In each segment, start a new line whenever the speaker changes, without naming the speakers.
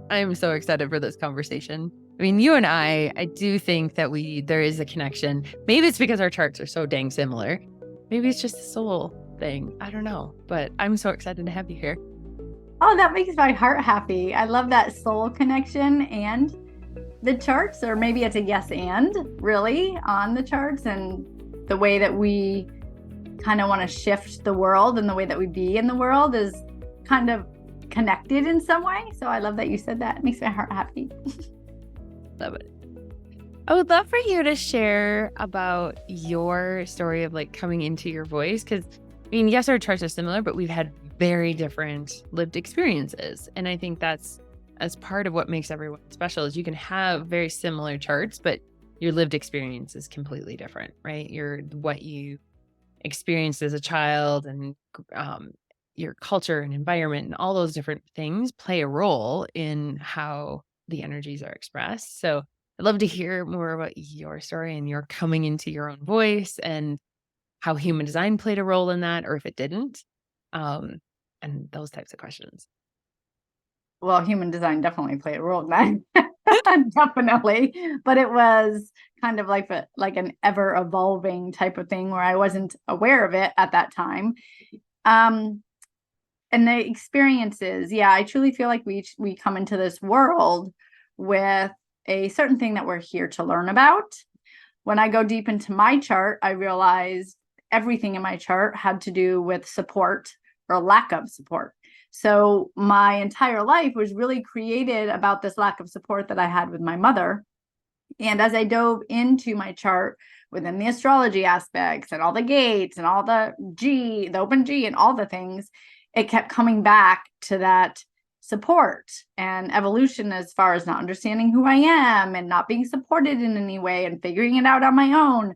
I'm so excited for this conversation. I mean, you and I do think that there is a connection. Maybe it's because our charts are so dang similar. Maybe it's just a soul thing. I don't know, but I'm so excited to have you here.
Oh, that makes my heart happy. I love that soul connection and the charts, or maybe it's a yes and really on the charts and the way that we kind of want to shift the world and the way that we be in the world is kind of connected in some way. So I love that you said that. It makes my heart happy.
Love it. I would love for you to share about your story of like coming into your voice. Because, I mean, yes, our charts are similar, but we've had very different lived experiences. And I think that's as part of what makes everyone special is you can have very similar charts, but your lived experience is completely different, right? What you experienced as a child and your culture and environment and all those different things play a role in how the energies are expressed. So I'd love to hear more about your story and your coming into your own voice and how human design played a role in that, or if it didn't, and those types of questions.
Well, human design definitely played a role in that. Definitely. But it was kind of like an ever evolving type of thing where I wasn't aware of it at that time. Um, and the experiences, yeah, I truly feel like we come into this world with a certain thing that we're here to learn about. When I go deep into my chart, I realized everything in my chart had to do with support or lack of support. So my entire life was really created about this lack of support that I had with my mother. And as I dove into my chart within the astrology aspects and all the gates and all the open G and all the things, it kept coming back to that support and evolution as far as not understanding who I am and not being supported in any way and figuring it out on my own.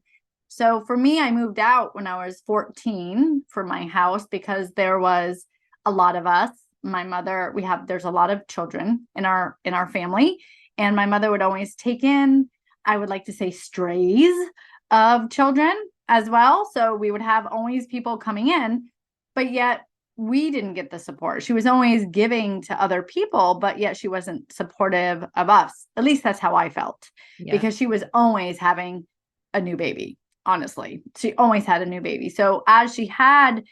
So for me, I moved out when I was 14 from my house because there was a lot of us. My mother, there's a lot of children in our family, and my mother would always take in, I would like to say, strays of children as well. So we would have always people coming in, but yet we didn't get the support. She was always giving to other people, but yet she wasn't supportive of us. At least that's how I felt,
Yeah.
because she was always having a new baby. Honestly, she always had a new baby. So as she had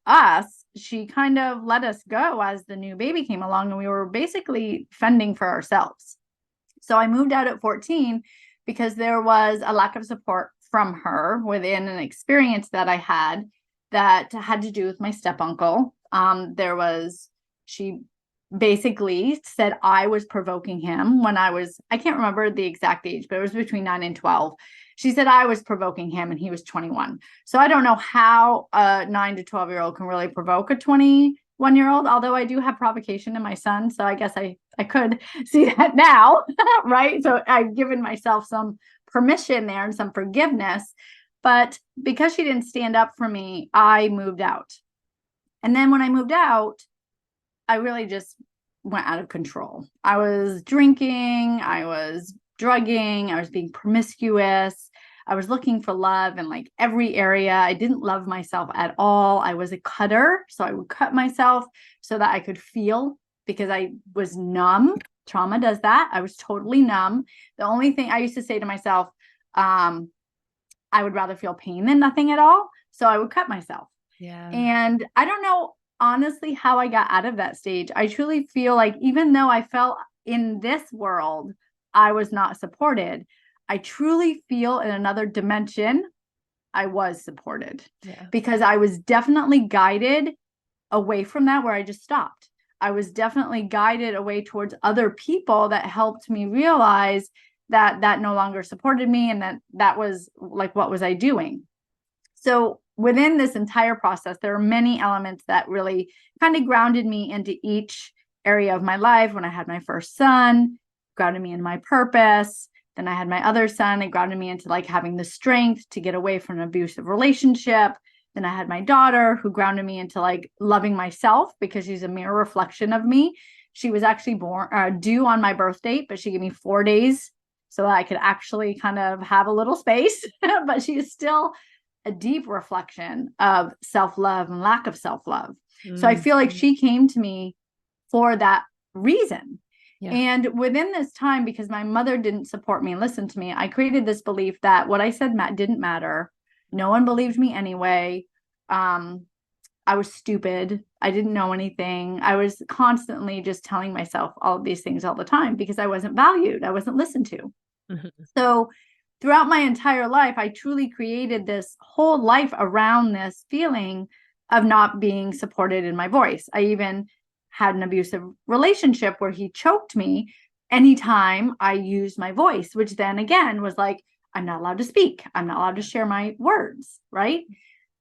us, she kind of let us go as the new baby came along, and we were basically fending for ourselves. So I moved out at 14 because there was a lack of support from her within an experience that I had that had to do with my step uncle. She basically said I was provoking him when I can't remember the exact age, but it was between 9 and 12. She said I was provoking him and he was 21. So I don't know how a 9 to 12-year-old can really provoke a 21-year-old, although I do have provocation in my son. So I guess I could see that now, right? So I've given myself some permission there and some forgiveness. But because she didn't stand up for me, I moved out. And then when I moved out, I really just went out of control. I was drinking, I was drugging, I was being promiscuous. I was looking for love in like every area. I didn't love myself at all. I was a cutter. So I would cut myself so that I could feel, because I was numb. Trauma does that. I was totally numb. The only thing I used to say to myself, I would rather feel pain than nothing at all. So I would cut myself.
Yeah.
And I don't know, honestly, how I got out of that stage. I truly feel like even though I felt in this world, I was not supported, I truly feel in another dimension, I was supported.
Yeah.
Because I was definitely guided away from that where I just stopped. I was definitely guided away towards other people that helped me realize that no longer supported me, and that was like, what was I doing? So within this entire process, there are many elements that really kind of grounded me into each area of my life. When I had my first son, grounded me in my purpose. Then I had my other son, it grounded me into like having the strength to get away from an abusive relationship. Then I had my daughter, who grounded me into like loving myself, because she's a mirror reflection of me. She was actually due on my birth date, but she gave me 4 days so that I could actually kind of have a little space. But she is still a deep reflection of self-love and lack of self-love. So I feel like she came to me for that reason.
Yeah.
And within this time, because my mother didn't support me and listen to me, I created this belief that what I said didn't matter. No one believed me anyway. I was stupid. I didn't know anything. I was constantly just telling myself all of these things all the time because I wasn't valued. I wasn't listened to.
Mm-hmm.
So throughout my entire life, I truly created this whole life around this feeling of not being supported in my voice. I even had an abusive relationship where he choked me anytime I used my voice, which then again was like, I'm not allowed to speak. I'm not allowed to share my words, right?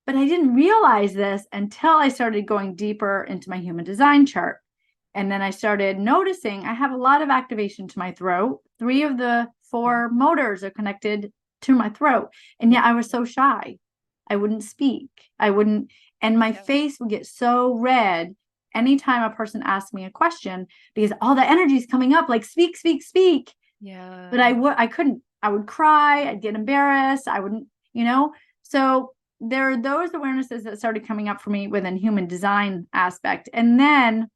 But I didn't realize this until I started going deeper into my human design chart. And then I started noticing I have a lot of activation to my throat. 3 of the 4 motors are connected to my throat. And yet I was so shy. I wouldn't speak. And my face would get so red anytime a person asked me a question because all the energy is coming up like speak, speak, speak.
Yeah.
But I couldn't. I would cry. I'd get embarrassed. I wouldn't, So there are those awarenesses that started coming up for me within human design aspect. And then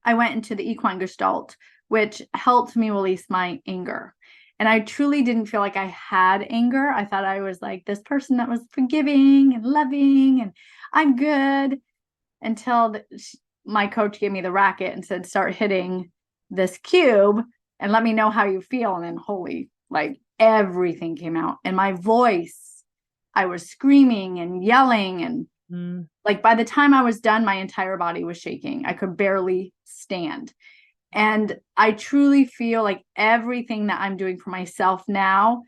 I went into the equine gestalt, which helped me release my anger. And I truly didn't feel like I had anger. I thought I was like this person that was forgiving and loving and I'm good until my coach gave me the racket and said, start hitting this cube and let me know how you feel. And then like everything came out. And my voice, I was screaming and yelling. And like by the time I was done, my entire body was shaking. I could barely stand. And I truly feel like everything that I'm doing for myself now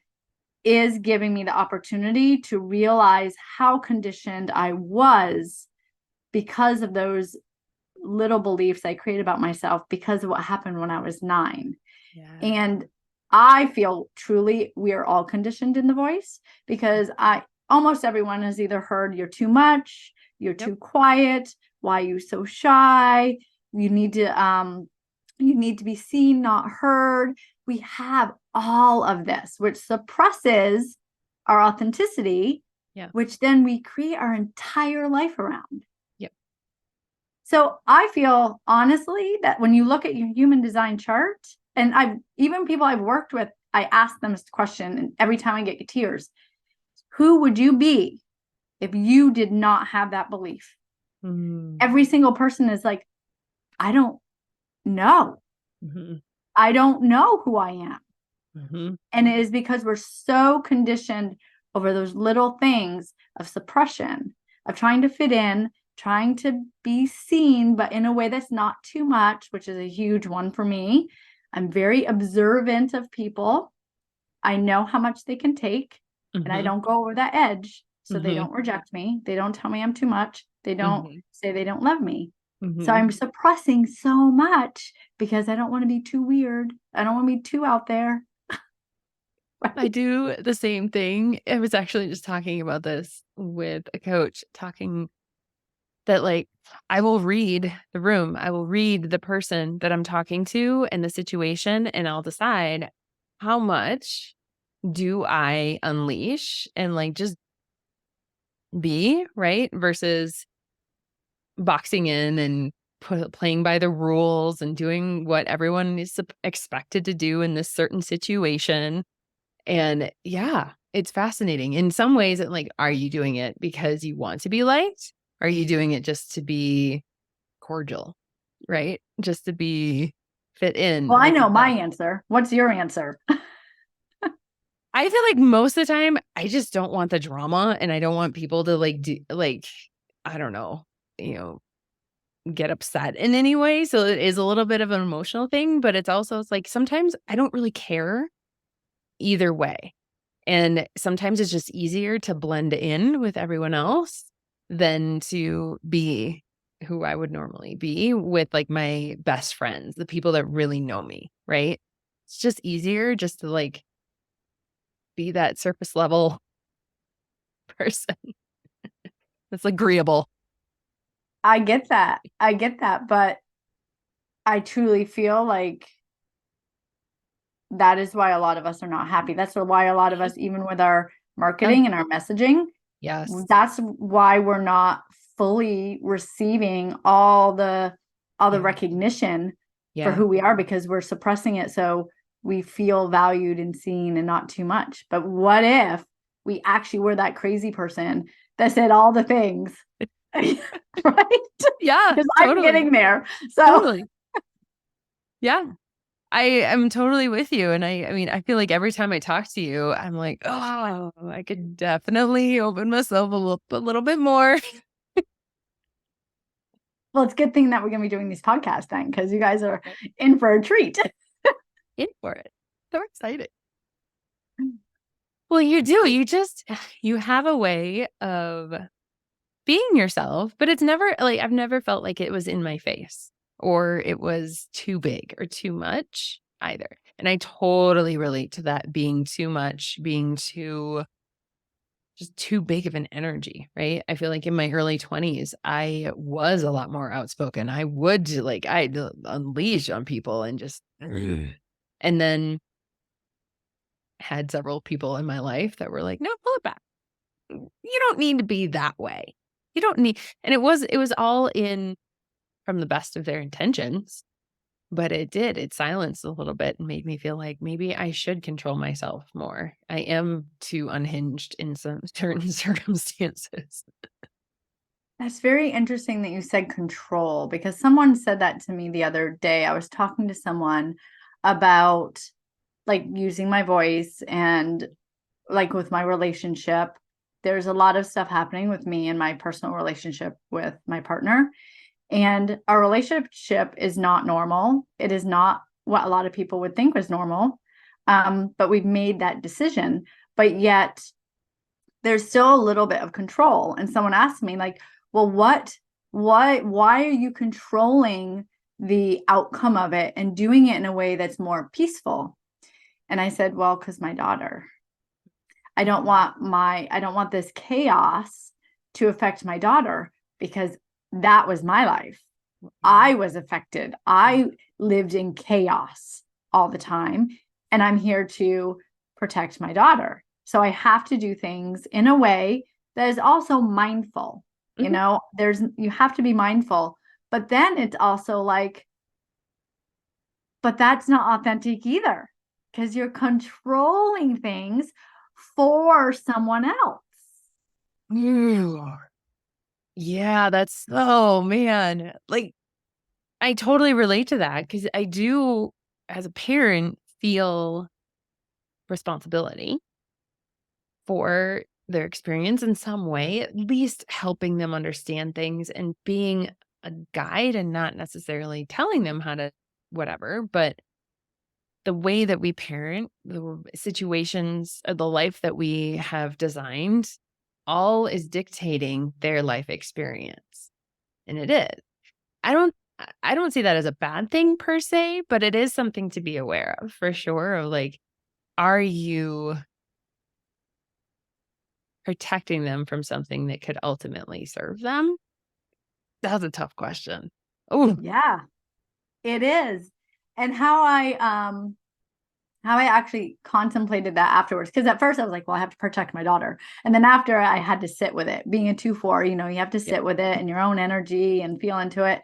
is giving me the opportunity to realize how conditioned I was because of those little beliefs I created about myself because of what happened when I was 9.
Yeah.
And I feel truly we are all conditioned in the voice because almost everyone has either heard you're too much, you're too quiet, why are you so shy? You need to be seen, not heard. We have all of this, which suppresses our authenticity, which then we create our entire life around. So I feel honestly that when you look at your human design chart, and even people I've worked with, I ask them this question, and every time I get tears, who would you be if you did not have that belief? Every single person is like, I don't know. I don't know who I am. And it is because we're so conditioned over those little things of suppression, of trying to fit in, trying to be seen, but in a way that's not too much, which is a huge one for me. I'm very observant of people. I know how much they can take, and I don't go over that edge. So they don't reject me. They don't tell me I'm too much. They don't say they don't love me. So I'm suppressing so much because I don't want to be too weird. I don't want to be too out there.
I do the same thing. I was actually just talking about this with a coach, talking that like I will read the room. I will read the person that I'm talking to and the situation, and I'll decide how much do I unleash and like just be, right? Versus boxing in and playing by the rules and doing what everyone is expected to do in this certain situation. And yeah, it's fascinating. In some ways, are you doing it because you want to be liked? Are you doing it just to be cordial, right? Just to be fit in.
Well, I know my answer. What's your answer?
I feel like most of the time, I just don't want the drama, and I don't want people to I don't know, get upset in any way. So it is a little bit of an emotional thing, but it's like sometimes I don't really care either way. And sometimes it's just easier to blend in with everyone else than to be who I would normally be with like my best friends, the people that really know me, right? It's just easier just to like be that surface level person that's agreeable.
I get that. But I truly feel like that is why a lot of us are not happy. That's why a lot of us, even with our marketing and our messaging, that's why we're not fully receiving all the recognition for
Yeah.
who we are because we're suppressing it so we feel valued and seen and not too much. But what if we actually were that crazy person that said all the things, right?
Yeah,
Because I'm
totally.
getting there. So
Totally. Yeah. I am totally with you. And I mean, I feel like every time I talk to you, I'm like, oh, I could definitely open myself a little bit more.
well, it's a good thing that we're going to be doing these podcasts then because you guys are in for a treat.
In for it. So excited. Well, you do. You have a way of being yourself, but it's never like I've never felt like it was in my face or it was too big or too much either. And I totally relate to that being too much, being just too big of an energy, right? I feel like in my early 20s, I was a lot more outspoken. I would I'd unleash on people and just, and then had several people in my life that were like, no, pull it back. You don't need to be that way. You don't need, and it was all in from the best of their intentions, but it silenced a little bit and made me feel like maybe I should control myself more. I am too unhinged in some certain circumstances.
That's very interesting that you said control because someone said that to me the other day. I was talking to someone about like using my voice and like with my relationship. There's a lot of stuff happening with me in my personal relationship with my partner. And our relationship is not normal. It is not what a lot of people would think was normal. But we've made that decision. But yet there's still a little bit of control. And someone asked me, like, well, why are you controlling the outcome of it and doing it in a way that's more peaceful? And I said, well, because my daughter. I don't want this chaos to affect my daughter because that was my life. I was affected. I lived in chaos all the time, and I'm here to protect my daughter. So I have to do things in a way that is also mindful. You
Mhm.
know, you have to be mindful, but then it's also like, but that's not authentic either because you're controlling things for someone else.
Ew. Yeah, that's oh man. Like I totally relate to that because I do, as a parent, feel responsibility for their experience in some way, at least helping them understand things and being a guide and not necessarily telling them how to whatever, but the way that we parent, the situations, or the life that we have designed, all is dictating their life experience. And it is. I don't see that as a bad thing per se, but it is something to be aware of for sure. Of like, are you protecting them from something that could ultimately serve them? That's a tough question. Oh,
Yeah, it is. And how I actually contemplated that afterwards. Because at first I was like, well, I have to protect my daughter. And then after I had to sit with it, being a 2-4, you know, you have to
yeah,
sit with it and your own energy and feel into it.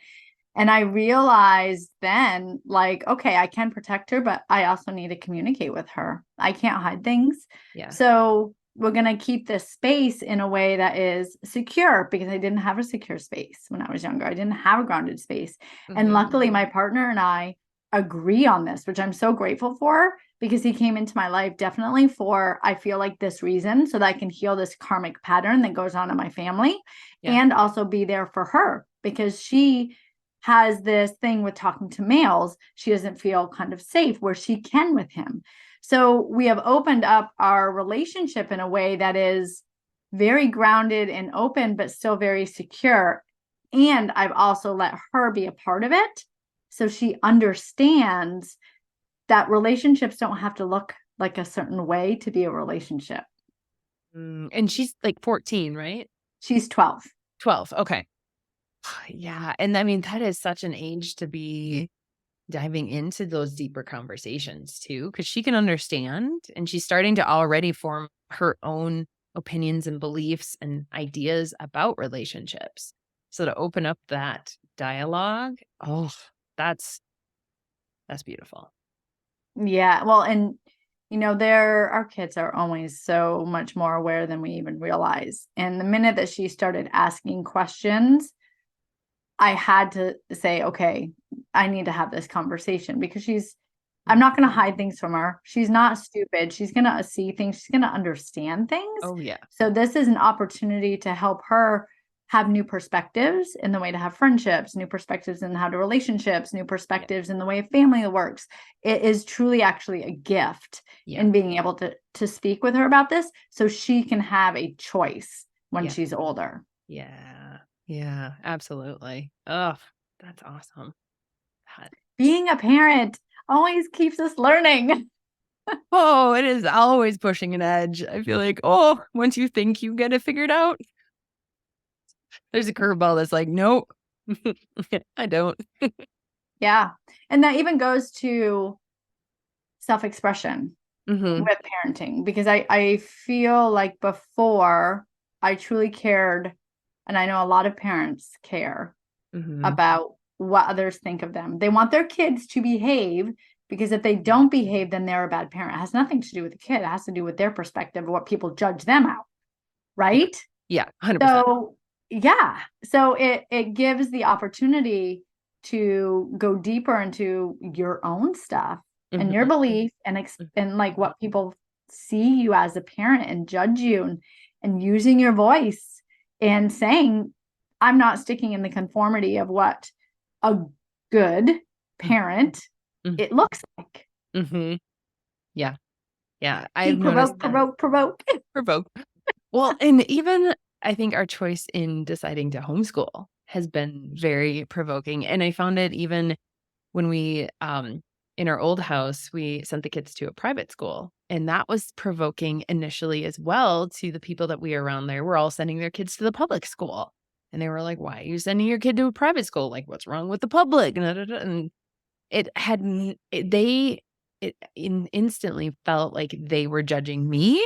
And I realized then, like, okay, I can protect her, but I also need to communicate with her. I can't hide things.
yeah.
So we're going to keep this space in a way that is secure because I didn't have a secure space when I was younger. I didn't have a grounded space. And
Mhm.
luckily, my partner and I agree on this, which I'm so grateful for because he came into my life definitely for, I feel like, this reason so that I can heal this karmic pattern that goes on in my family
Yeah.
and also be there for her because she has this thing with talking to males. She doesn't feel kind of safe where she can with him. So we have opened up our relationship in a way that is very grounded and open, but still very secure. And I've also let her be a part of it. So she understands that relationships don't have to look like a certain way to be a relationship.
And she's like 14, right?
She's 12.
12. Okay. Yeah. And I mean, that is such an age to be diving into those deeper conversations too, because she can understand and she's starting to already form her own opinions and beliefs and ideas about relationships. So to open up that dialogue, oh, that's That's beautiful.
Yeah. Well, and our kids are always so much more aware than we even realize. And the minute that she started asking questions, I had to say, okay, I need to have this conversation because I'm not going to hide things from her. She's not stupid. She's going to see things. She's going to understand things.
Oh yeah.
So this is an opportunity to help her have new perspectives in the way to have friendships, new perspectives in how to relationships, new perspectives in the way of family works. It is truly actually a gift in being able to speak with her about this so she can have a choice when she's older.
Yeah. Yeah, absolutely. Oh, that's awesome.
Being a parent always keeps us learning.
Oh, it is always pushing an edge. I feel like, once you think you get it figured out, there's a curveball that's like, nope, I don't.
Yeah. And that even goes to self-expression with parenting, because I feel like before I truly cared, and I know a lot of parents care about what others think of them. They want their kids to behave, because if they don't behave, then they're a bad parent. It has nothing to do with the kid. It has to do with their perspective of what people judge them out. Right?
Yeah, 100%.
So yeah. So it gives the opportunity to go deeper into your own stuff and your belief and like what people see you as a parent and judge you, and using your voice and saying, I'm not sticking in the conformity of what a good parent it looks like.
Yeah. Yeah. I've noticed
provoke.
Well, and even I think our choice in deciding to homeschool has been very provoking. And I found it even when we, in our old house, we sent the kids to a private school. And that was provoking initially as well to the people that we were around there. We're all sending their kids to the public school. And they were like, why are you sending your kid to a private school? Like, what's wrong with the public? And it had, instantly felt like they were judging me.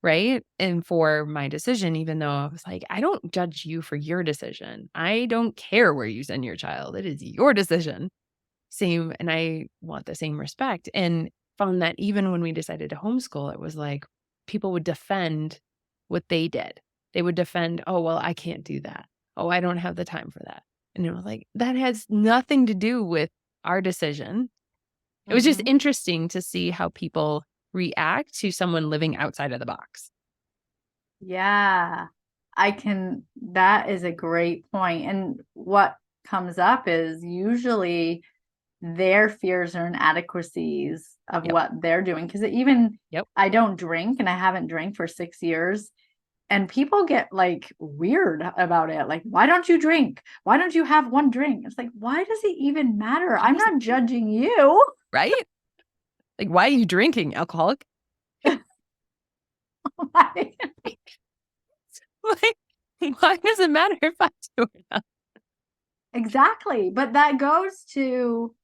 Right? And for my decision, even though I was like, I don't judge you for your decision. I don't care where you send your child. It is your decision. Same. And I want the same respect. And found that even when we decided to homeschool, it was like people would defend what they did. They would defend, oh, well, I can't do that. Oh, I don't have the time for that. And it was like, that has nothing to do with our decision. It was just interesting to see how people react to someone living outside of the box.
Yeah, that is a great point. And what comes up is usually their fears or inadequacies of what they're doing. Because I don't drink and I haven't drank for 6 years. And people get like weird about it. Like, why don't you drink? Why don't you have one drink? It's like, why does it even matter? I'm not judging you.
Right? Like, why are you drinking, alcoholic?
Why?
Like, why does it matter if I do or not?
Exactly. But that goes to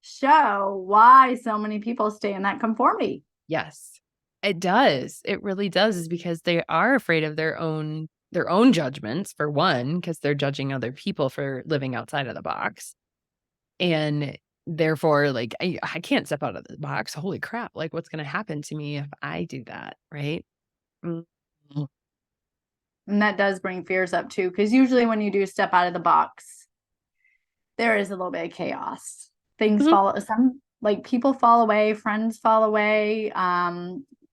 show why so many people stay in that conformity.
Yes, it does. It really does, is because they are afraid of their own judgments, for one, because they're judging other people for living outside of the box. And therefore, like, I can't step out of the box. Holy crap. Like, what's going to happen to me if I do that? Right. Mm-hmm.
And that does bring fears up too, because usually when you do step out of the box, there is a little bit of chaos. Things fall, people fall away, friends fall away.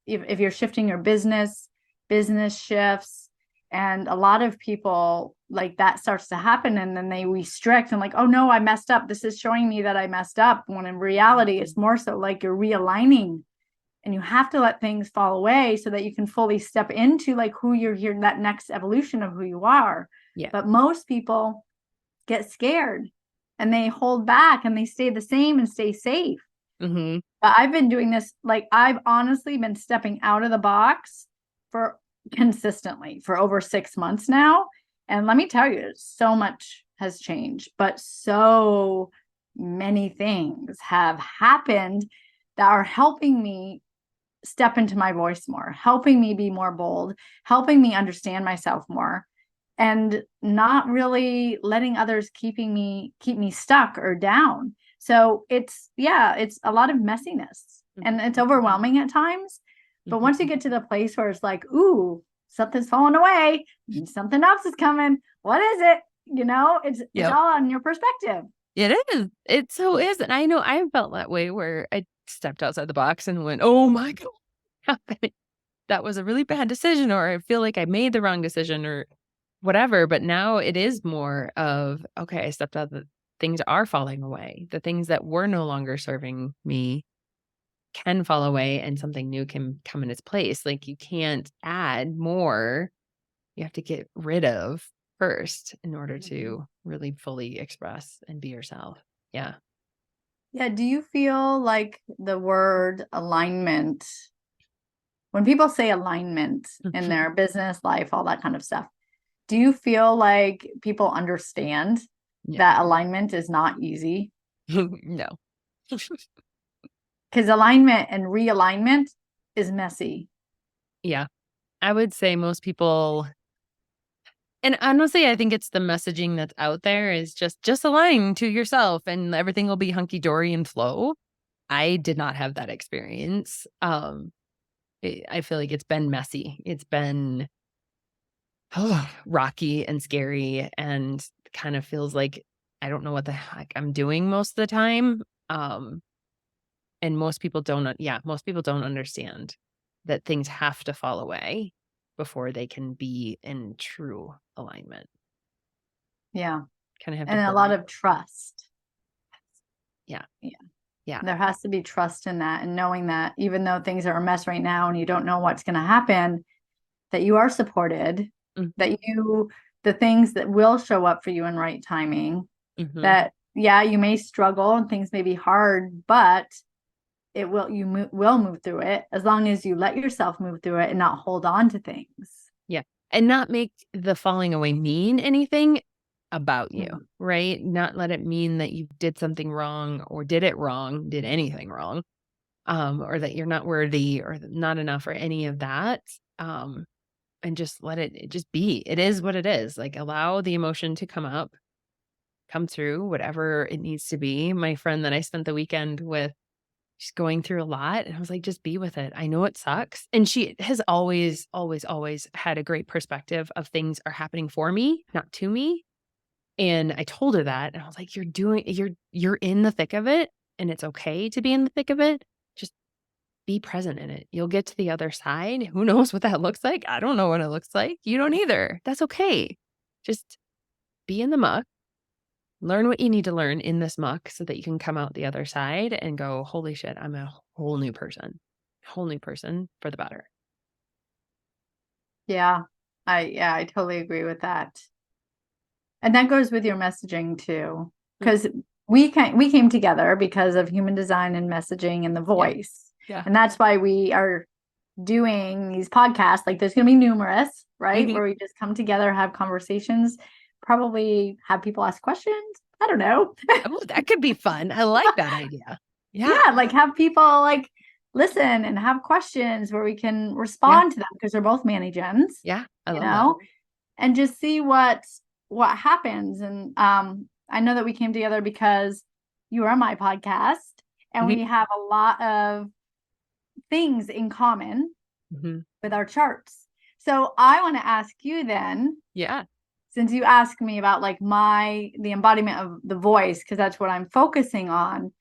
If you're shifting your business shifts, and a lot of people, like, that starts to happen, and then they restrict and like, oh no, I messed up. This is showing me that I messed up. When in reality, it's more so like you're realigning. And you have to let things fall away so that you can fully step into like who you're here, that next evolution of who you are.
Yeah.
But most people get scared and they hold back and they stay the same and stay safe. But I've been doing this, like, I've honestly been stepping out of the box for consistently for over 6 months now. And let me tell you, so much has changed, but so many things have happened that are helping me step into my voice more, helping me be more bold, helping me understand myself more, and not really letting others keep me stuck or down. So it's a lot of messiness and it's overwhelming at times. But once you get to the place where it's like, ooh, something's falling away, something else is coming. What is it? It's all on your perspective.
It is. It so is. And I know I felt that way where I stepped outside the box and went, oh my God, what happened? That was a really bad decision, or I feel like I made the wrong decision or whatever. But now it is more of, okay, I stepped out, the things are falling away. The things that were no longer serving me can fall away and something new can come in its place. Like you can't add more. You have to get rid of first in order to really fully express and be yourself. Yeah.
Yeah. Do you feel like the word alignment, when people say alignment in their business life, all that kind of stuff, do you feel like people understand that alignment is not easy?
No.
Because alignment and realignment is messy.
Yeah. I would say most people, and honestly, I think it's the messaging that's out there is just align to yourself and everything will be hunky dory and flow. I did not have that experience. I feel like it's been messy. It's been rocky and scary and kind of feels like I don't know what the heck I'm doing most of the time. And most people most people don't understand that things have to fall away before they can be in true alignment.
Yeah.
Kind of have to
And a
build
lot
it.
of trust.
Yeah.
Yeah.
Yeah.
There has to be trust in that, and knowing that even though things are a mess right now and you don't know what's going to happen, that you are supported,
Mhm.
that the things that will show up for you in right timing,
Mhm.
that, you may struggle and things may be hard, but will move through it as long as you let yourself move through it and not hold on to things.
Yeah. And not make the falling away mean anything about you, right? Not let it mean that you did something wrong or did it wrong, did anything wrong, or that you're not worthy or not enough or any of that. And just let it just be. It is what it is. Like allow the emotion to come up, come through, whatever it needs to be. My friend that I spent the weekend with, she's going through a lot. And I was like, just be with it. I know it sucks. And she has always, always, always had a great perspective of things are happening for me, not to me. And I told her that. And I was like, you're in the thick of it. And it's okay to be in the thick of it. Just be present in it. You'll get to the other side. Who knows what that looks like? I don't know what it looks like. You don't either. That's okay. Just be in the muck. Learn what you need to learn in this muck so that you can come out the other side and go, holy shit, I'm a whole new person for the better.
Yeah. I totally agree with that. And that goes with your messaging too, because we came together because of human design and messaging and the voice.
Yeah.
And that's why we are doing these podcasts. Like there's going to be numerous, right? Where we just come together, have conversations, probably have people ask questions. I don't know.
Oh, that could be fun. I like that idea. Yeah.
Yeah, like have people like listen and have questions where we can respond to them because they're both Mani-Gens,
Yeah. I love that.
and just see what happens. And I know that we came together because you are on my podcast and we have a lot of things in common with our charts. So I want to ask you then, since you asked me about like the embodiment of the voice, because that's what I'm focusing on.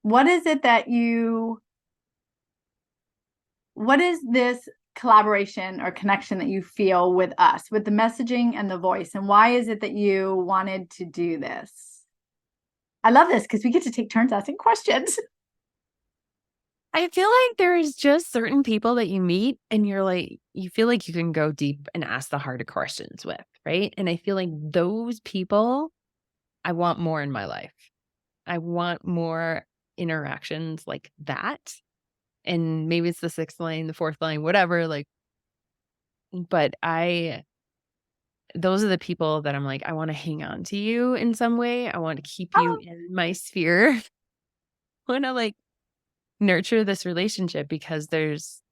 What is this collaboration or connection that you feel with us, with the messaging and the voice? And why is it that you wanted to do this? I love this because we get to take turns asking questions.
I feel like there is just certain people that you meet and you feel like you can go deep and ask the harder questions with, right? And I feel like those people, I want more in my life. I want more interactions like that. And maybe it's the sixth line, the fourth line, whatever, but those are the people that I'm like, I want to hang on to you in some way. I want to keep you in my sphere. I want to nurture this relationship because that's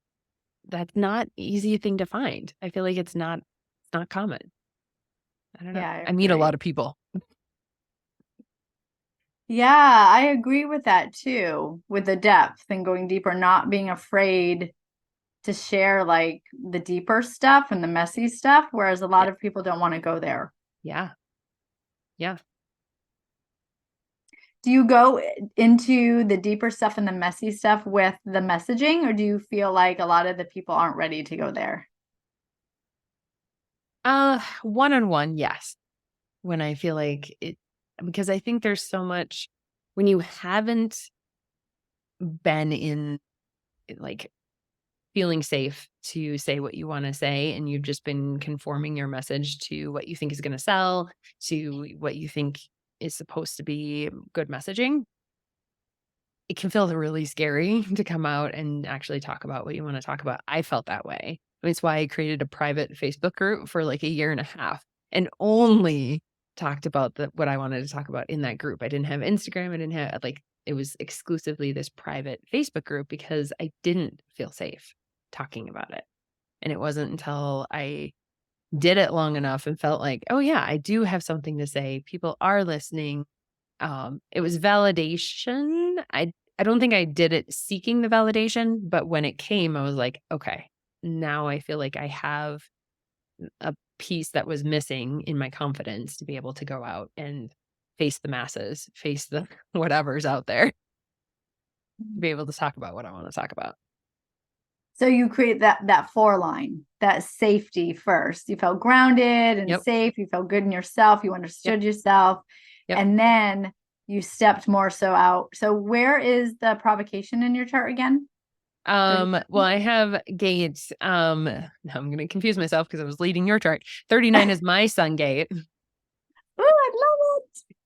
not easy thing to find. I feel like it's not common. I don't know.
Yeah,
I meet a lot of people.
Yeah, I agree with that too, with the depth and going deeper, not being afraid to share like the deeper stuff and the messy stuff, whereas a lot
Yeah.
of people don't want to go there.
Yeah. Yeah.
Do you go into the deeper stuff and the messy stuff with the messaging, or do you feel like a lot of the people aren't ready to go there?
One-on-one, yes. When I feel like it, because I think there's so much when you haven't been in like feeling safe to say what you want to say and you've just been conforming your message to what you think is going to sell, to what you think is supposed to be good messaging, it can feel really scary to come out and actually talk about what you want to talk about. I felt that way. It's why I created a private Facebook group for like a year and a half and only talked about what I wanted to talk about in that group. I didn't have Instagram. I didn't have like, it was exclusively this private Facebook group because I didn't feel safe talking about it. And it wasn't until I did it long enough and felt like, oh yeah, I do have something to say. People are listening. It was validation. I don't think I did it seeking the validation, but when it came, I was like, okay, now I feel like I have a piece that was missing in my confidence to be able to go out and face the masses, face the whatever's out there, to be able to talk about what I want to talk about.
So you create that four line, that safety first. You felt grounded and
Yep.
safe. You felt good in yourself. You
Yep.
understood yourself.
Yep.
And then you stepped more so out. So where is the provocation in your chart again? 30.
Well, I have gates. Now I'm gonna confuse myself because I was leading your chart. 39 is my sun gate.
Oh, I love it.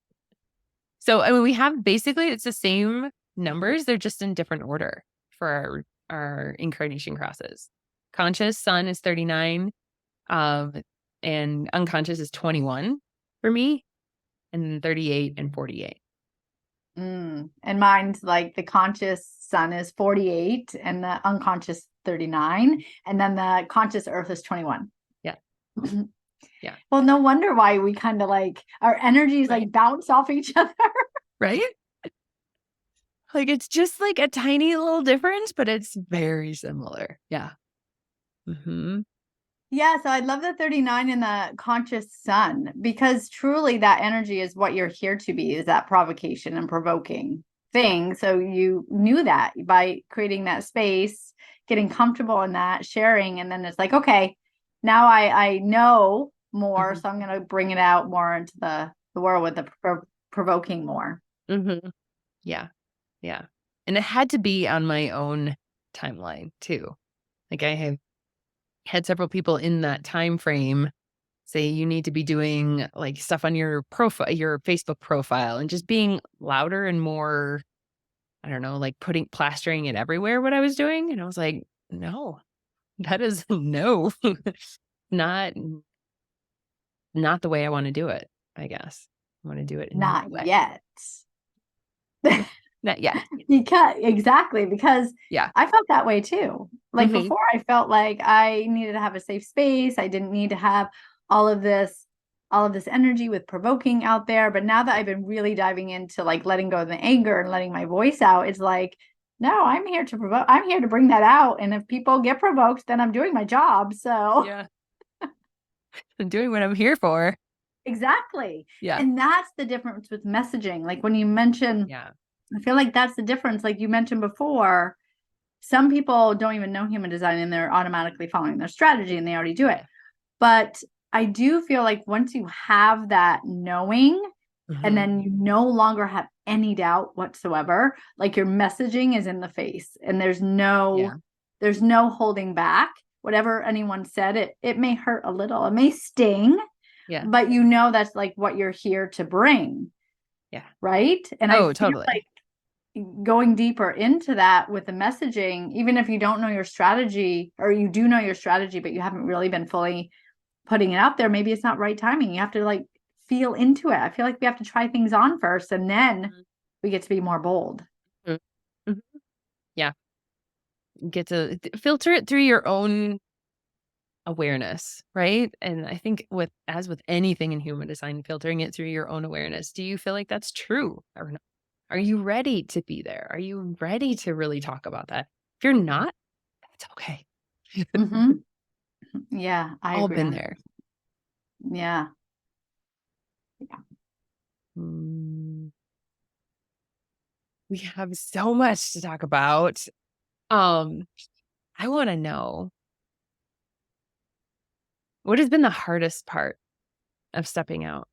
So, I mean, we have basically it's the same numbers, they're just in different order for our incarnation crosses. Conscious sun is 39, um, and unconscious is 21 for me, and then 38 and 48.
And mine's like the conscious sun is 48 and the unconscious 39. And then the conscious earth is 21.
Yeah. Yeah.
Well, no wonder why we kind of like our energies
Right.
like bounce off each other.
Right? Like, it's just like a tiny little difference, but it's very similar. Yeah. Mhm.
Yeah, so I love the 39 and the conscious sun because truly that energy is what you're here to be, is that provocation and provoking thing. So you knew that by creating that space, getting comfortable in that, sharing, and then it's like, okay, now I know more,
Mhm.
so I'm going to bring it out more into the world with the provoking more.
Mhm. Yeah. Yeah. And it had to be on my own timeline too. Like, I have had several people in that time frame say you need to be doing like stuff on your profile, your Facebook profile, and just being louder and more, I don't know, like plastering it everywhere what I was doing. And I was like, no, that is no, not not the way I want to do it, I guess. I want to do it in my
Not
way.
yet.
Not yet.
Because
Yeah.
I felt that way too. Like
Hmm.
before, I felt like I needed to have a safe space. I didn't need to have all of this, all of this energy with provoking out there. But now that I've been really diving into like letting go of the anger and letting my voice out, it's like, no, I'm here to provoke. I'm here to bring that out. And if people get provoked, then I'm doing my job. So
Yeah. I'm doing what I'm here for.
exactly.
Yeah.
And that's the difference with messaging. Like when you mention,
Yeah.
I feel like that's the difference. Like you mentioned before, some people don't even know human design and they're automatically following their strategy and they already do it.
Yeah.
But I do feel like once you have that knowing and
Hmm.
then you no longer have any doubt whatsoever, like your messaging is in the face and
Yeah.
there's no holding back. Whatever anyone said, it may hurt a little, it may sting,
Yeah.
but you know that's like what you're here to bring,
Yeah.
right? And I
Oh,
feel
totally.
like going deeper into that with the messaging, even if you don't know your strategy or you do know your strategy, but you haven't really been fully putting it out there, maybe it's not right timing. You have to like feel into it. I feel like we have to try things on first and then we get to be more bold.
Mhm. Mhm. Yeah. Get to filter it through your own awareness, right? And I think as with anything in human design, filtering it through your own awareness. Do you feel like that's true or not? Are you ready to be there? Are you ready to really talk about that? If you're not, that's okay.
Mm-hmm. Yeah, I
All
agree
been
on
there.
that. Yeah.
Mm, we have so much to talk about. Um, I want to know, what has been the hardest part of stepping out?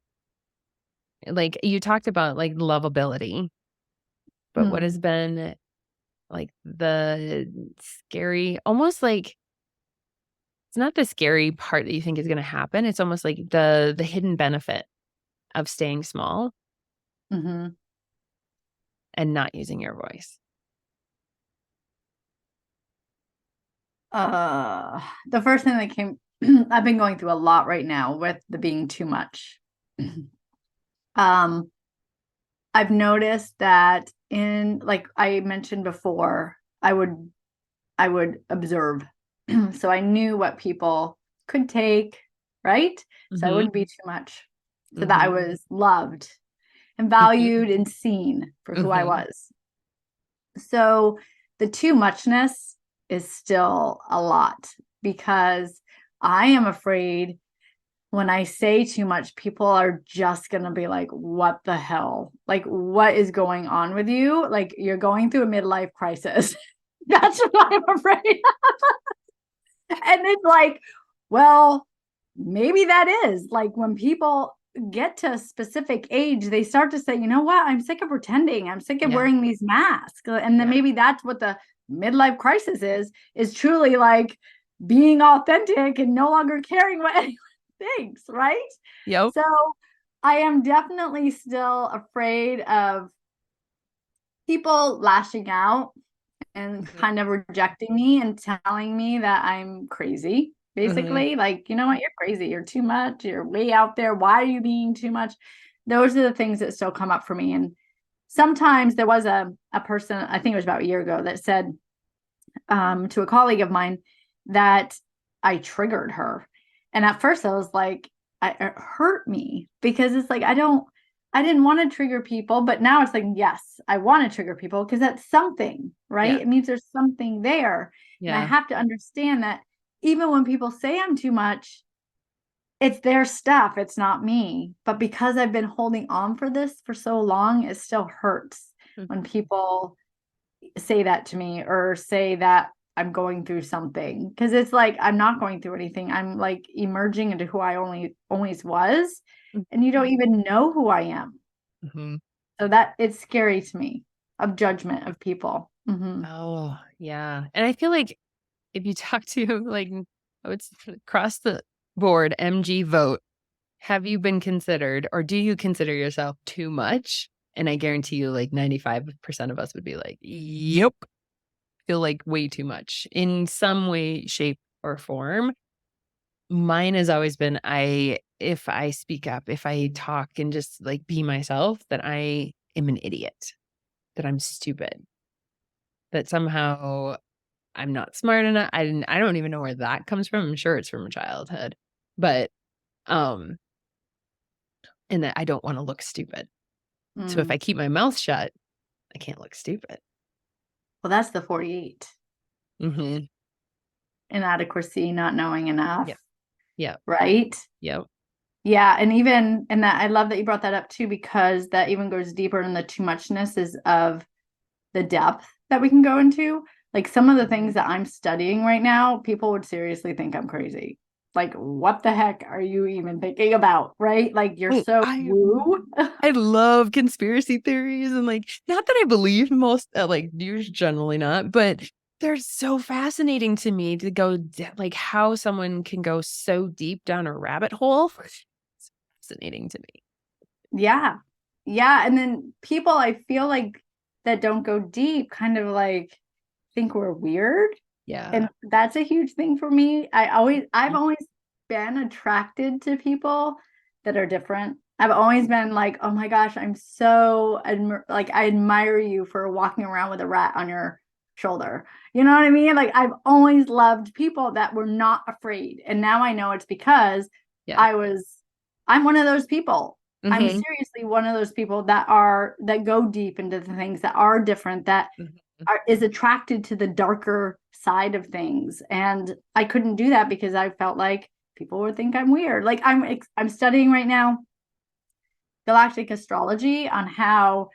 Like, you talked about like lovability, but what has
Mm.
been like the scary, almost like it's not the scary part that you think is going to happen. It's almost like the hidden benefit of staying small
Mm-hmm.
and not using your voice.
The first thing that came, I've been going through a lot right now with the being too much. Um, I've noticed that in, like I mentioned before, I would observe. So I knew what people could take, right? So I
Mhm.
wouldn't be too much. So that I
Mhm.
was loved and
Mhm.
valued and seen for who I
Mhm.
was. So the too muchness is still a lot because I am afraid when I say too much, people are just going to be like, what the hell? Like, what is going on with you? Like, you're going through a midlife crisis. That's what I'm afraid of. And it's like, well, maybe that is like when people get to a specific age, they start to say, you know what? I'm sick of pretending. I'm sick of
Yeah.
wearing these masks. And then
Yeah.
maybe that's what the midlife crisis is truly like being authentic and no longer caring what anyone thinks, right?
Yep.
So I am definitely still afraid of people lashing out and
Mhm.
kind of rejecting me and telling me that I'm crazy,
Mhm.
basically. Like, you know what? You're crazy. You're too much. You're way out there. Why are you being too much? Those are the things that still come up for me. And sometimes there was a person, I think it was about a year ago, that said to a colleague of mine that I triggered her. And at first I was like, it hurt me because it's like, I didn't want to trigger people, but now it's like, yes, I want to trigger people because that's something, right?
Yeah.
It means there's something there. And I
Yeah.
have to understand that even when people say I'm too much, it's their stuff, it's not me. But because I've been holding on for this for so long, it still hurts when
Mhm.
people say that to me or say that I'm going through something because it's like I'm not going through anything. I'm like emerging into who I only always was, and you don't even know who I am.
Mhm.
So that it's scary to me of judgment of people. Mm-hmm.
Oh, yeah. And I feel like if you talk to like, I would across the board, MG vote, have you been considered or do you consider yourself too much? And I guarantee you like 95% of us would be like, yep, feel like way too much in some way, shape, or form. Mine has always been if I speak up, if I talk and just like be myself, that I am an idiot, that I'm stupid, that somehow I'm not smart enough. I don't even know where that comes from. I'm sure it's from childhood. But um and that I don't want to look stupid. So if I
Mm.
keep my mouth shut, I can't look stupid.
Well, that's the 48
Mhm.
inadequacy, not knowing enough,
Yep. Yep.
right?
Yep.
Yeah, and that I love that you brought that up too because that even goes deeper in the too muchness is of the depth that we can go into. Like some of the things that I'm studying right now, people would seriously think I'm crazy. Like, what the heck are you even thinking about? Right? Like, you're
Oh,
so woo.
I love conspiracy theories and like not that I believe most like you're generally not, but they're so fascinating to me to go like how someone can go so deep down a rabbit hole. It's fascinating to me.
Yeah. Yeah. And then people I feel like that don't go deep kind of like think we're weird.
Yeah.
And that's a huge thing for me. I've always been attracted to people that are different. I've always been like, oh my gosh, I'm so like I admire you for walking around with a rat on your shoulder. You know what I mean? Like I've always loved people that were not afraid. And now I know it's because
Yeah.
I was I'm one of those people. I'm
Mhm.
seriously one of those people that go deep into the things that are different, that
Mhm.
is attracted to the darker side of things. And I couldn't do that because I felt like people would think I'm weird. Like I'm studying right now galactic astrology on how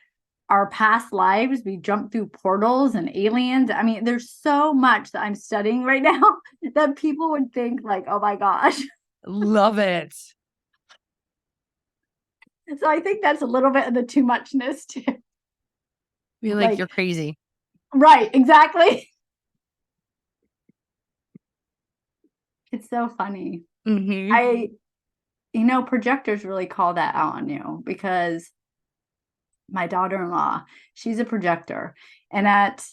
our past lives, we jump through portals and aliens. I mean, there's so much that I'm studying right now that people would think like, oh my gosh.
Love it.
So I think that's a little bit of the too muchness too.
Be like,
Like,
you're crazy.
right, exactly. It's so funny.
Mhm.
I, projectors really call that out on you, because my daughter-in-law, she's a projector. And at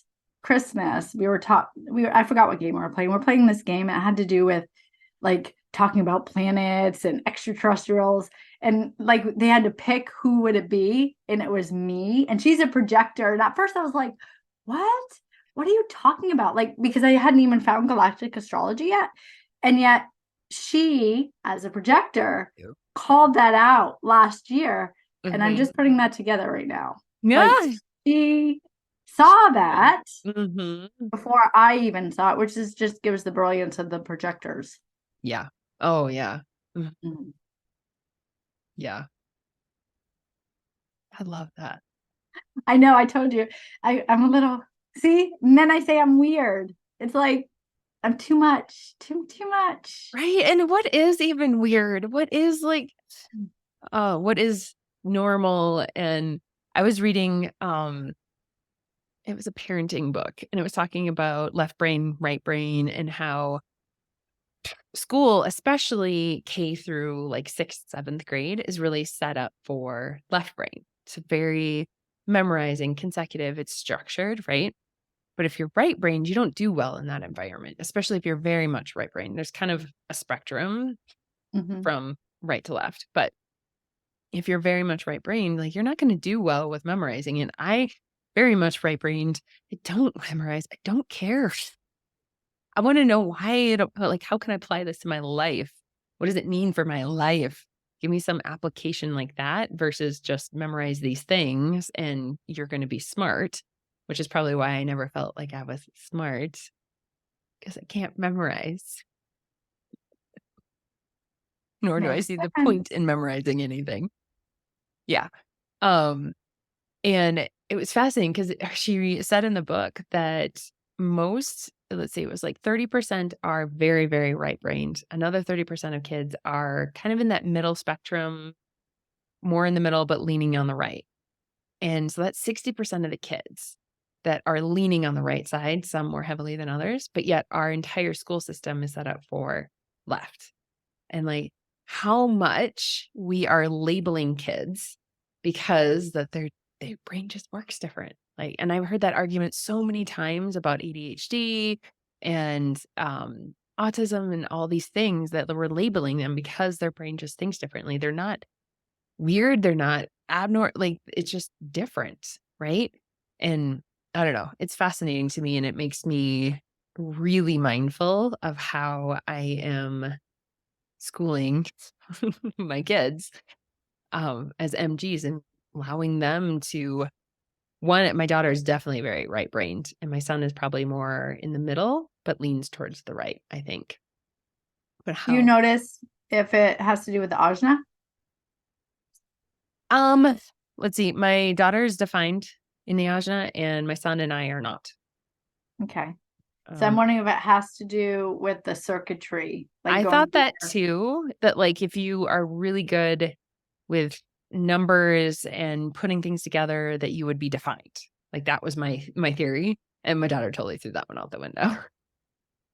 Christmas, I forgot what game we were playing. We're playing this game. It had to do with like talking about planets and extraterrestrials. And like they had to pick who would it be. And it was me. And she's a projector. And at first I was like, what? What are you talking about? Like, because I hadn't even found galactic astrology yet. And yet she, as a projector,
Yep.
called that out last year. And I'm
Mhm.
just putting that together right now. Like,
Yeah.
she saw that
Mhm.
before I even saw it, which is just gives the brilliance of the projectors.
Yeah. Oh, yeah.
Mhm.
Yeah. I love that.
I know, I told you. I'm a little, see, and then I say I'm weird. It's like I'm too much, too much.
Right? And what is even weird? What is like, what is normal? And I was reading, it was a parenting book, and it was talking about left brain, right brain, and how school, especially K through like 6th, 7th grade, is really set up for left brain. It's very memorizing, consecutive, it's structured, right? But if you're right brained, you don't do well in that environment, especially if you're very much right brain. There's kind of a spectrum
Mhm.
from right to left. But if you're very much right brained, like you're not going to do well with memorizing. And I very much right brained. I don't memorize. I don't care. I want to know why I don't, like, how can I apply this to my life? What does it mean for my life? Give me some application like that versus just memorize these things and you're going to be smart, which is probably why I never felt like I was smart because I can't memorize, nor do I
Makes
see the
sense.
point in memorizing anything. Yeah. Um, And it was fascinating because she said in the book that most, let's see, it was like 30% are very, very right brained. Another 30% of kids are kind of in that middle spectrum, more in the middle, but leaning on the right. And so that's 60% of the kids that are leaning on the right side, some more heavily than others, but yet our entire school system is set up for left. And like how much we are labeling kids because that their brain just works different. Like, and I've heard that argument so many times about ADHD and autism and all these things that we're labeling them because their brain just thinks differently. They're not weird. They're not abnormal. Like it's just different, right? And I don't know. It's fascinating to me, and it makes me really mindful of how I am schooling my kids as MGs and allowing them to one, my daughter is definitely very right brained, and my son is probably more in the middle, but leans towards the right, I think. But
Do you
how
notice if it has to do with the ajna?
um let's see, my daughter is defined in the ajna and my son and I are not.
Okay. So I'm
Um
wondering if it has to do with the circuitry, like
I
going
thought
through
that
there.
too, that like if you are really good with numbers and putting things together that you would be defined. Like that was my theory, and my daughter totally threw that one out the window.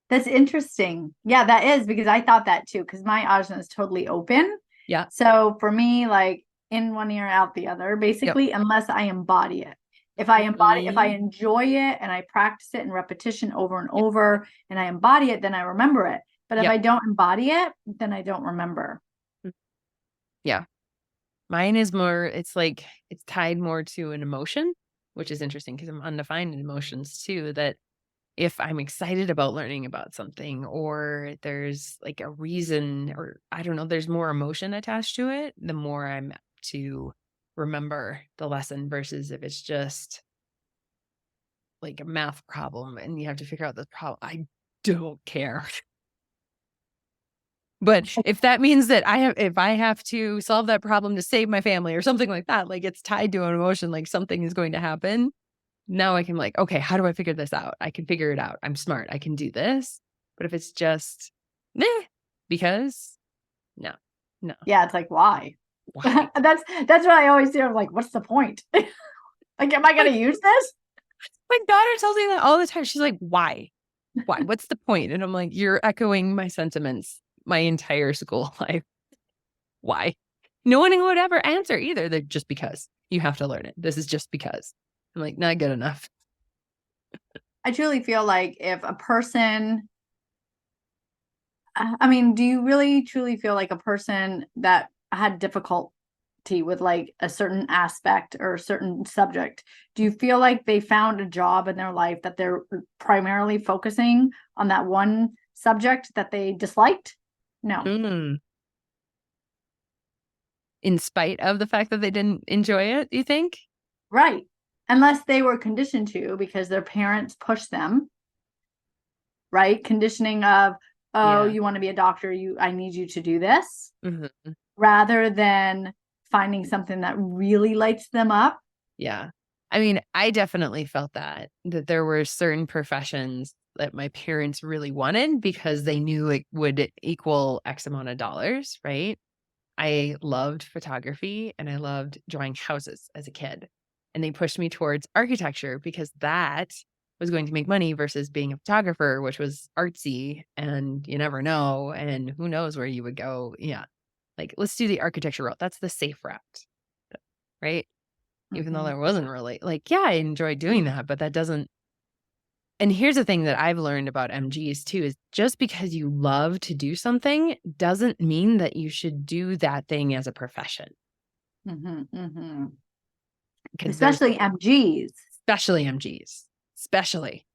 That's interesting. Yeah, that is, because I thought that too, because my ajna is totally open.
Yeah.
So for me, like in one ear, out the other,
Yep.
basically, unless I embody it. If I
Mhm.
enjoy it and I practice it in repetition over and
Yep.
over and I embody it, then I remember it. But if
Yep.
I don't embody it, then I don't remember.
Mm. Yeah. Mine is more, it's like it's tied more to an emotion, which is interesting because I'm undefined in emotions too. That if I'm excited about learning about something or there's like a reason or I don't know, there's more emotion attached to it, the more I'm to remember the lesson versus if it's just like a math problem and you have to figure out this problem. I don't care. But if that means that if I have to solve that problem to save my family or something like that, like it's tied to an emotion, like something is going to happen. Now I can like, okay, how do I figure this out? I can figure it out. I'm smart. I can do this. But if it's just, meh, because no.
Yeah, it's like, why?
Why?
That's what I always do. I'm like, what's the point? Like, am I going to use this?
My daughter tells me that all the time. She's like, why? Why? What's the point? And I'm like, you're echoing my sentiments my entire school life. Why? No one would ever answer either. They're just because you have to learn it. This is just because. I'm like, not good enough.
I truly feel like if a person, I mean, do you really truly feel like a person that had difficulty with like a certain aspect or a certain subject, do you feel like they found a job in their life that they're primarily focusing on that one subject that they disliked? No.
In spite of the fact that they didn't enjoy it, you think?
Right. Unless they were conditioned to because their parents pushed them, right? Conditioning of, oh,
Yeah.
you want to be a doctor, I need you to do this,
Mm-hmm.
rather than finding something that really lights them up.
Yeah. I mean, I definitely felt that there were certain professions that my parents really wanted because they knew it would equal X amount of dollars, right? I loved photography and I loved drawing houses as a kid. And they pushed me towards architecture because that was going to make money versus being a photographer, which was artsy and you never know. And who knows where you would go. Yeah. Like, let's do the architecture route. That's the safe route. Right. Even though there wasn't really like, yeah, I enjoyed doing that, but that doesn't. And here's the thing that I've learned about MGs too, is just because you love to do something doesn't mean that you should do that thing as a profession.
Especially MGs.
Especially MGs. Especially.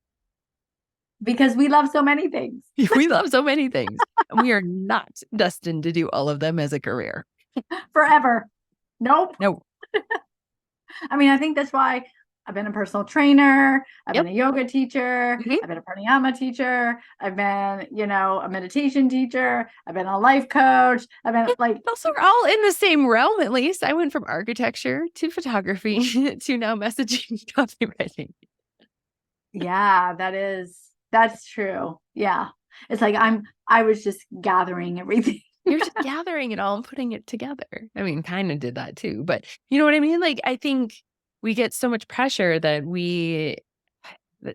Because we love so many things.
We love so many things. And we are not destined to do all of them as a career.
Forever. Nope.
No.
I mean, I think that's why I've been a personal trainer. I've been a yoga teacher.
Mm-hmm.
I've been a pranayama teacher. I've been, a meditation teacher. I've been a life coach. I've been like.
Also, we're all in the same realm, at least. I went from architecture to photography to now messaging copywriting.
Yeah, that's true. Yeah. It's like I was just gathering everything.
You're just gathering it all and putting it together. I mean, kind of did that too, but you know what I mean? Like, I think we get so much pressure that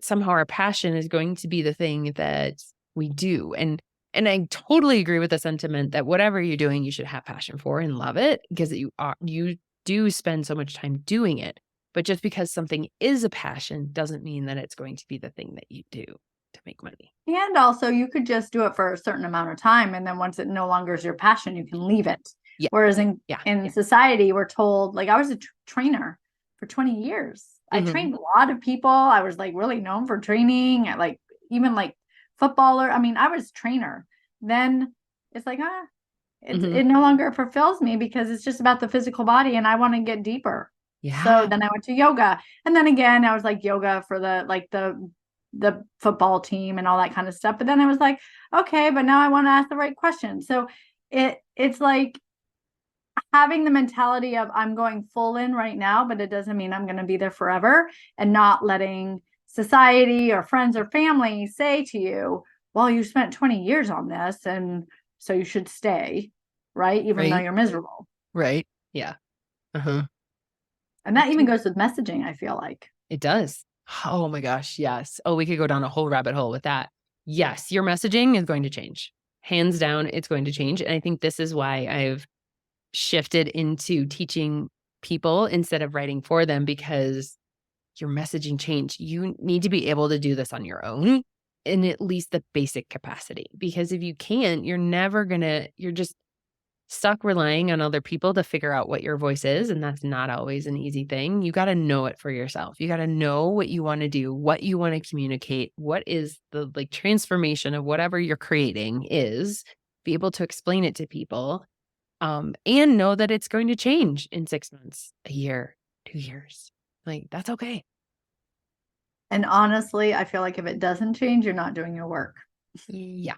somehow our passion is going to be the thing that we do. And I totally agree with the sentiment that whatever you're doing, you should have passion for and love it because you do spend so much time doing it. But just because something is a passion doesn't mean that it's going to be the thing that you do to make money.
And also you could just do it for a certain amount of time. And then once it no longer is your passion, you can leave it.
Yeah.
Whereas in society, we're told, like I was a trainer for 20 years. I trained a lot of people. I was like really known for training, like even like footballer. I mean, I was trainer. Then it's like, it no longer fulfills me because it's just about the physical body and I want to get deeper.
Yeah.
So then I went to yoga. And then again, I was like yoga for the football team and all that kind of stuff. But then I was like, okay, but now I want to ask the right question. So it's like having the mentality of I'm going full in right now, but it doesn't mean I'm going to be there forever, and not letting society or friends or family say to you, well, you spent 20 years on this and so you should stay, right? Even though you're miserable.
Right. Yeah.
And that even goes with messaging, I feel like.
It does. Oh my gosh, yes. Oh, we could go down a whole rabbit hole with that. Yes, your messaging is going to change. Hands down, it's going to change. And I think this is why I've shifted into teaching people instead of writing for them, because your messaging change. You need to be able to do this on your own in at least the basic capacity. Because if you can't, you're just stuck relying on other people to figure out what your voice is. And that's not always an easy thing. You got to know it for yourself. You got to know what you want to do, what you want to communicate, what is the transformation of whatever you're creating is, be able to explain it to people and know that it's going to change in 6 months, a year, 2 years. Like, that's okay.
And honestly, I feel like if it doesn't change, you're not doing your work.
Yeah.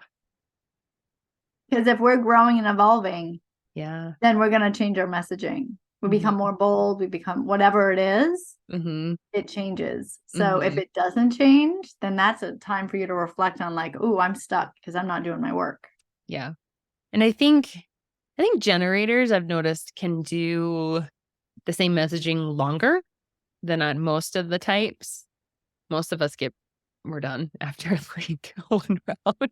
Because if we're growing and evolving,
Yeah.
then we're going to change our messaging. We become more bold. We become whatever it is, it changes. So if it doesn't change, then that's a time for you to reflect on like, oh, I'm stuck because I'm not doing my work.
Yeah. And I think generators, I've noticed, can do the same messaging longer than on most of the types. Most of us we're done after like one round.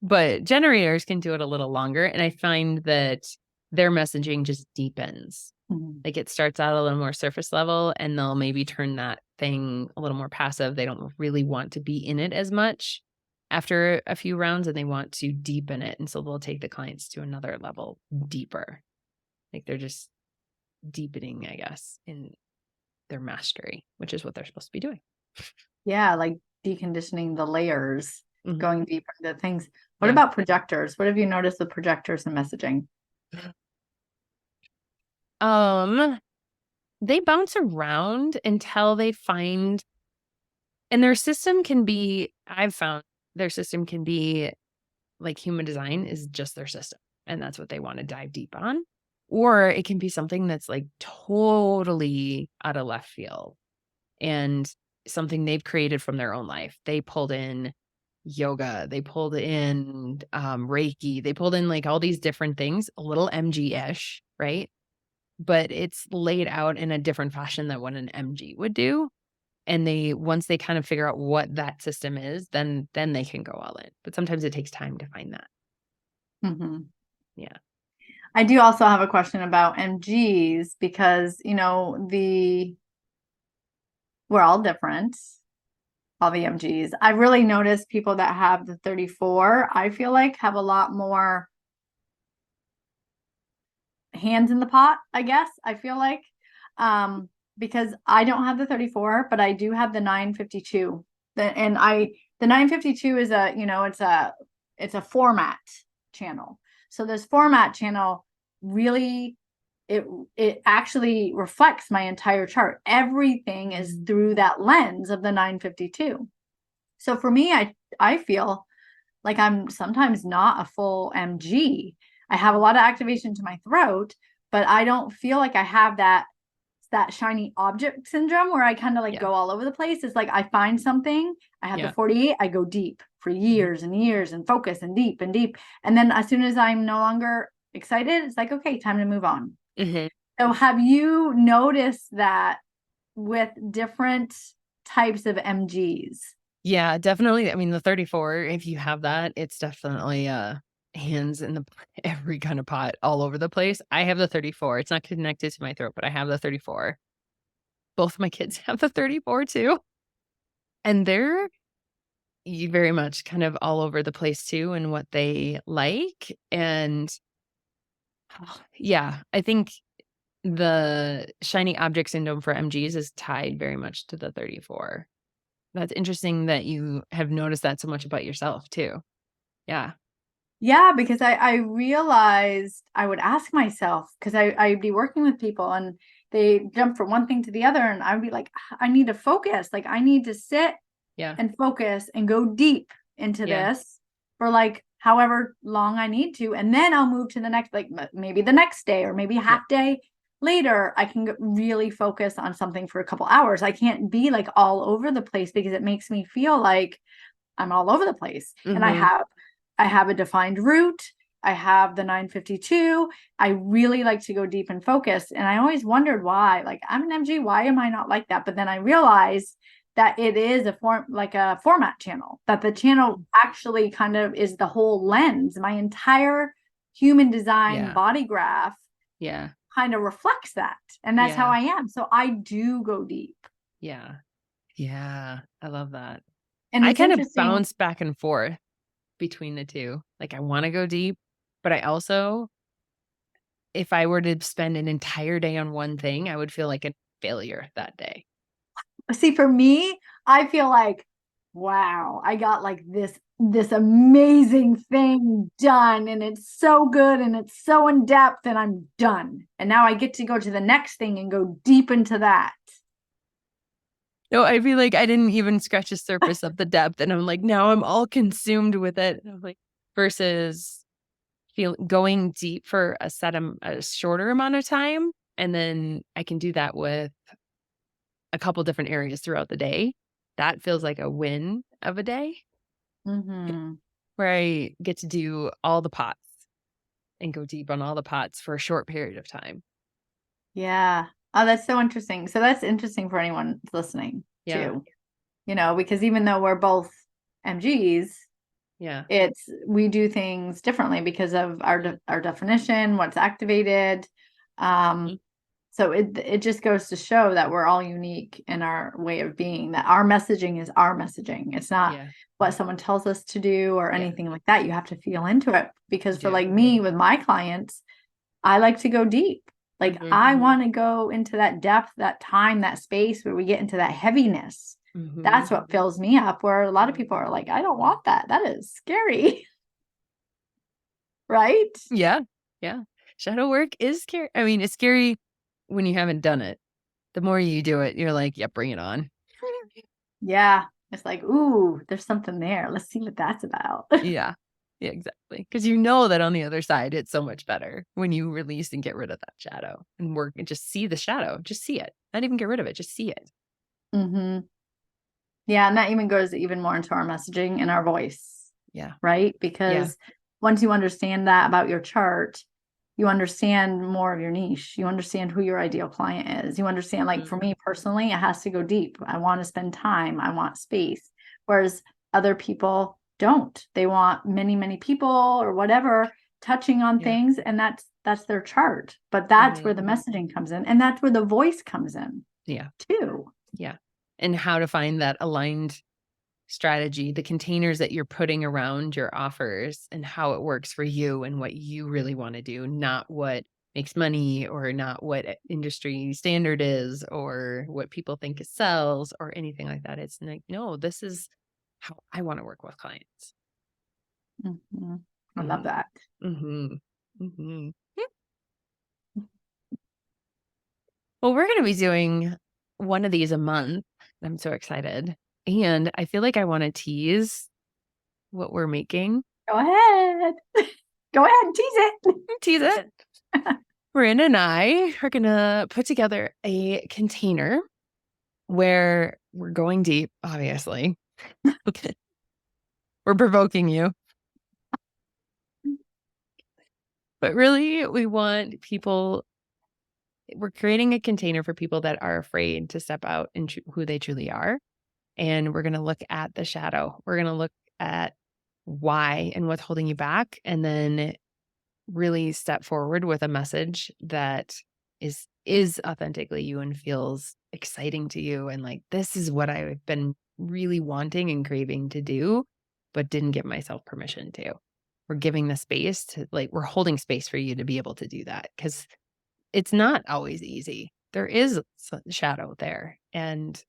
But generators can do it a little longer. And I find that their messaging just deepens. Like, it starts out a little more surface level, and they'll maybe turn that thing a little more passive. They don't really want to be in it as much after a few rounds, and they want to deepen it. And so they'll take the clients to another level deeper. Like, they're just deepening, I guess, in their mastery, which is what they're supposed to be doing.
Yeah, like deconditioning the layers, going deeper into things. What
Yeah.
about projectors? What have you noticed with projectors and messaging?
They bounce around until they find, and their system can be, I've found their system can be like human design is just their system, and that's what they want to dive deep on. Or it can be something that's like totally out of left field and something they've created from their own life. They pulled in yoga, they pulled in Reiki, they pulled in like all these different things, a little MG-ish, right? But it's laid out in a different fashion than what an MG would do. And once they kind of figure out what that system is, then they can go all in. But sometimes it takes time to find that. Yeah.
I do also have a question about MGs because, we're all different, all the MGs. I really noticed people that have the 34, I feel like have a lot more hands in the pot, I guess. I feel like, because I don't have the 34, but I do have the 952. The 952 is it's a format channel. So this format channel really, it actually reflects my entire chart. Everything is through that lens of the 952. So for me, I feel like I'm sometimes not a full MG. I have a lot of activation to my throat, but I don't feel like I have that shiny object syndrome where I kind of like go all over the place. It's like I find something, I have the 48, I go deep for years and years and focus and deep and deep. And then as soon as I'm no longer excited, it's like, okay, time to move on. So have you noticed that with different types of MGs?
Yeah, definitely. I mean, the 34, if you have that, it's definitely hands in every kind of pot all over the place. I have the 34. It's not connected to my throat, but I have the 34. Both of my kids have the 34 too. And they're very much kind of all over the place too and what they like. And yeah, I think the shiny object syndrome for MGs is tied very much to the 34. That's interesting that you have noticed that so much about yourself too. Yeah.
Yeah, because I realized I would ask myself, because I'd be working with people and they jump from one thing to the other, and I would be like, I need to focus. Like, I need to sit and focus and go deep into this for like however long I need to. And then I'll move to the next, like maybe the next day or maybe half day later, I can really focus on something for a couple hours. I can't be like all over the place because it makes me feel like I'm all over the place. And I have a defined route. I have the 952. I really like to go deep and focus. And I always wondered why, like, I'm an MG, why am I not like that? But then I realized that it is a format channel, that the channel actually kind of is the whole lens. My entire human design body graph kind of reflects that. And that's how I am. So I do go deep.
Yeah. Yeah. I love that.
And
I kind of bounce back and forth between the two. Like, I want to go deep, but I also, if I were to spend an entire day on one thing, I would feel like a failure that day.
See, for me, I feel like, wow, I got like this this amazing thing done, and it's so good and it's so in depth, and I'm done. And now I get to go to the next thing and go deep into that.
No, I feel like I didn't even scratch the surface of the depth, and I'm like, now I'm all consumed with it. And I'm like, versus going deep for a shorter amount of time, and then I can do that with a couple different areas throughout the day. That feels like a win of a day
Mm-hmm.
where I get to do all the pots and go deep on all the pots for a short period of time.
Yeah. Oh, that's so interesting. So that's interesting for anyone listening
Yeah.
too. Because even though we're both MGs,
Yeah.
we do things differently because of our definition, what's activated.
Mhm.
So it just goes to show that we're all unique in our way of being, that our messaging is our messaging. It's not
Yeah.
what someone tells us to do or
Yeah.
anything like that. You have to feel into it, because
You
for
do.
like me with my clients, I like to go deep. Like
Mhm.
I want to go into that depth, that time, that space where we get into that heaviness. That's
Mhm.
what fills me up, where a lot of people are like, I don't want that. That is scary. Right?
Yeah. Yeah. Shadow work is scary. I mean, it's scary when you haven't done it. The more you do it, you're like, "Yeah, bring it on."
Yeah. It's like, ooh, there's something there. Let's see what that's about.
Yeah. Yeah, exactly. Because you know that on the other side, it's so much better when you release and get rid of that shadow and work and just see the shadow. Just see it. Not even get rid of it, just see it.
Mm-hmm. Yeah. And that even goes even more into our messaging and our voice,
Yeah.
right?
Yeah.
Because once you understand that about your chart, you understand more of your niche. You understand who your ideal client is. You understand, like
Mhm.
for me personally, it has to go deep. I want to spend time. I want space. Whereas other people don't. They want many, many people or whatever touching on
Yeah.
things. And that's their chart. But that's where
Mhm.
the messaging comes in. And that's where the voice comes in
Yeah.
too.
Yeah. And how to find that aligned strategy, the containers that you're putting around your offers and how it works for you and what you really want to do, not what makes money or not what industry standard is or what people think it sells or anything like that. It's like, no, this is how I want to work with clients.
Mhm. I love
Mhm.
that.
Mhm. Mhm. Well, we're going to be doing one of these a month. I'm so excited. And I feel like I want to tease what we're making.
Go ahead. Go ahead and tease it.
Tease it. Miranda and I are going to put together a container where we're going deep, obviously. Okay. We're provoking you. But really, we're creating a container for people that are afraid to step out and who they truly are. And we're going to look at the shadow. We're going to look at why and what's holding you back. And then really step forward with a message that is authentically you and feels exciting to you and like this is what I've been really wanting and craving to do but didn't give myself permission to. We're giving the space to we're holding space for you to be able to do that cuz it's not always easy. There is some shadow there and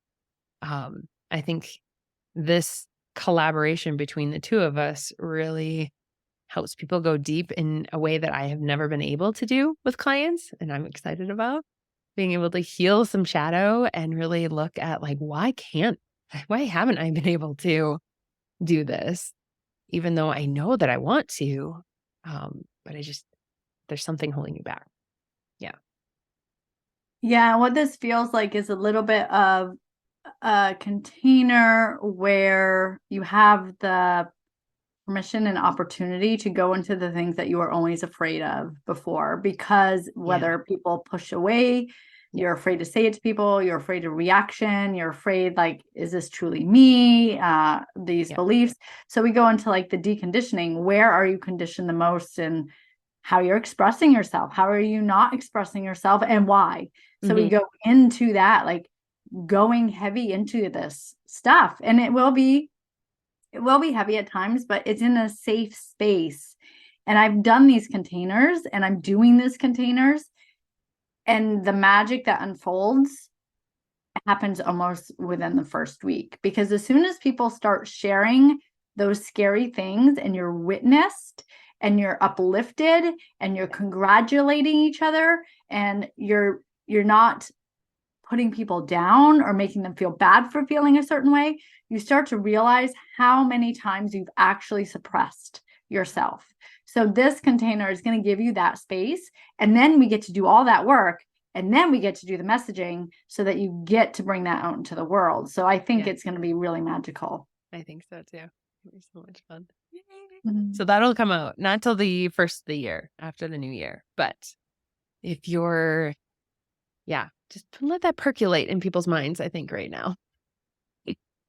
I think this collaboration between the two of us really helps people go deep in a way that I have never been able to do with clients, and I'm excited about being able to heal some shadow and really look at why haven't I been able to do this? Even though I know that I want to, but there's something holding you back. Yeah.
Yeah, what this feels like is a little bit of a container where you have the permission and opportunity to go into the things that you were always afraid of before, because
Yeah.
whether people push away,
Yeah.
you're afraid to say it to people, you're afraid of reaction, you're afraid, like, is this truly me? These
Yeah.
beliefs. So we go into like the deconditioning. Where are you conditioned the most, and how you're expressing yourself? How are you not expressing yourself, and why? So we
Hmm.
go into that, like going heavy into this stuff, and it will be heavy at times, but it's in a safe space. And I've done these containers and I'm doing these containers, and the magic that unfolds happens almost within the first week, because as soon as people start sharing those scary things and you're witnessed and you're uplifted and you're congratulating each other and you're not putting people down or making them feel bad for feeling a certain way, you start to realize how many times you've actually suppressed yourself. So this container is going to give you that space. And then we get to do all that work. And then we get to do the messaging so that you get to bring that out into the world. So I think it's going to be really magical.
I think so too. It'll be so much fun.
Mm-hmm.
So that'll come out not till the first of the year, after the new year. But if you're, just let that percolate in people's minds, I think, right now.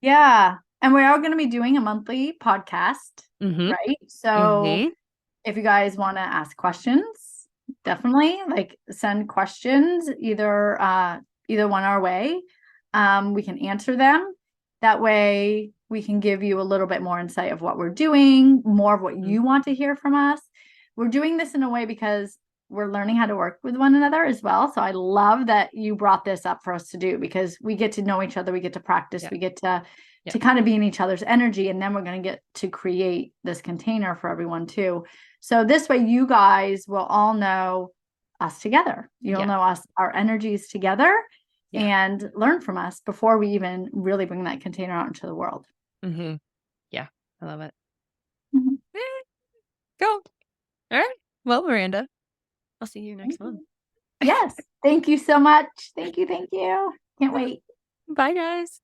Yeah. And we are going to be doing a monthly podcast, right? So if you guys want to ask questions, definitely send questions either one our way. We can answer them. That way we can give you a little bit more insight of what we're doing, more of what you want to hear from us. We're doing this in a way because we're learning how to work with one another as well. So I love that you brought this up for us to do, because we get to know each other. We get to practice. We get to kind of be in each other's energy. And then we're going to get to create this container for everyone too. So this way you guys will all know us together. You'll know us, our energies together, and learn from us before we even really bring that container out into the world.
Yeah, I love it. Go. All right. Well, Miranda, I'll see you next month.
Yes. Thank you so much. Thank you. Can't wait.
Bye, guys.